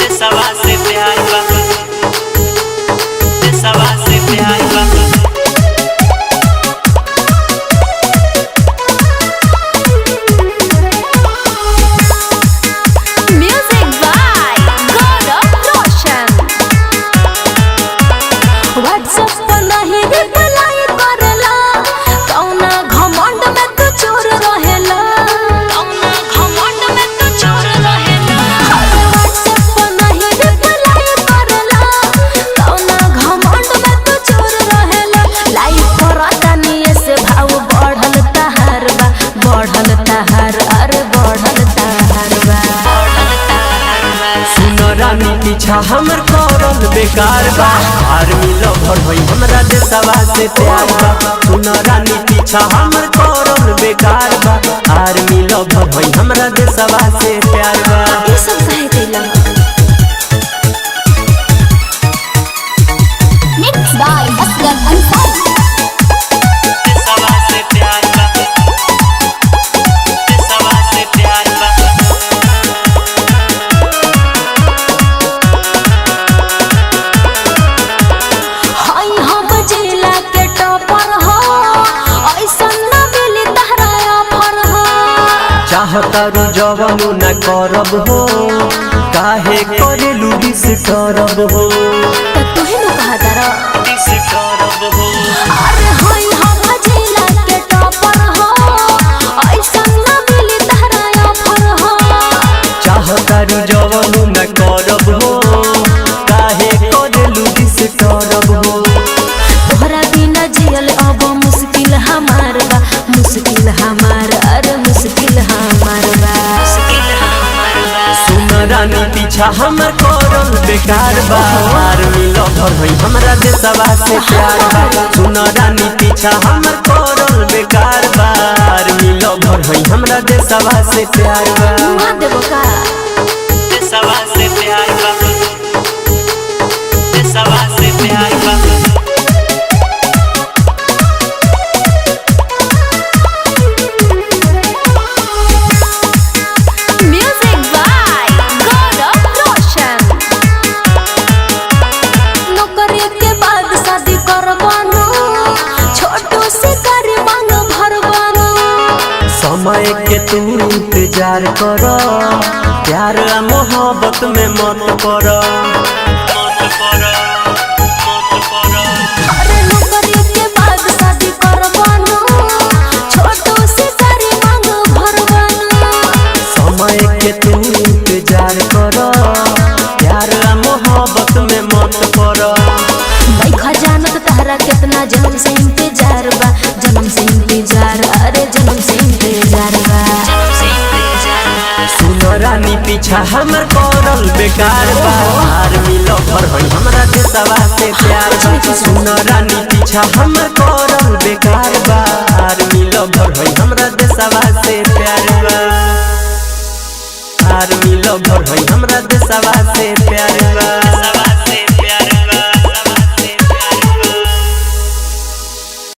देशवा से प्यार बा, देशवा से प्यार बा। पीछा हमर करल बेकार बा, आर्मी लवर होई हमरा देशवा से प्यार बा। सुन रानी पीछा हमर करल बेकार बा, आर्मी लवर होई हमरा देशवा से प्यार बा। ई सब काहे कैला? मिक्स बाय असगर अंसारी। देशवा से प्यार बा, देशवा से प्यार बा। चाहतारू जवानू न करब हो, काहे करेलू डिस्टर्ब हो। तुहे न कहा तारा डिस्टर्ब हो। अरे होई हम जिला के टॉपर हो, ऐसन न मिली तारा ऑफर हो। चाहतारू जवानू न करब हो, काहे करेलू डिस्टर्ब हो। तोहरा बिना जियल अब मुश्किल हमार बा, मुश्किल हमार, अरे मुश्किल हमार बा। सुन रानी पीछा हमर करल बेकार बा, आर्मी लवर होई हमरा देशवा से प्यार बा। सुन रानी पीछा हमर करल बेकार बा, आर्मी लवर होई हमरा देशवा से प्यार बा। मुआ देबो का? देशवा से प्यार बा, देशवा से प्यार बा। समय के तू इंतजार कर, प्यार आ मोहब्बत में मत पड़। अरे नौकरी के बाद शादी करबानो, छोटो से सारी मांग भरबानो। समय के तू इंतजार कर, प्यार आ मोहब्बत में मत पड़। देखा जानत तहरा कितना जन्म से इंतजार बा, जन्म से इंतजार, अरे जन्म से इंतजार बा। सुन रानी पीछा हमर करल बेकार बा, आर्मी लवर होई हमरा देशवा से प्यार बा। सुन रानी पीछा हमर करल बेकार बा, आर्मी लवर होई हमरा देशवा से प्यार बा। आर्मी लवर होई हमरा देशवा से प्यार बा।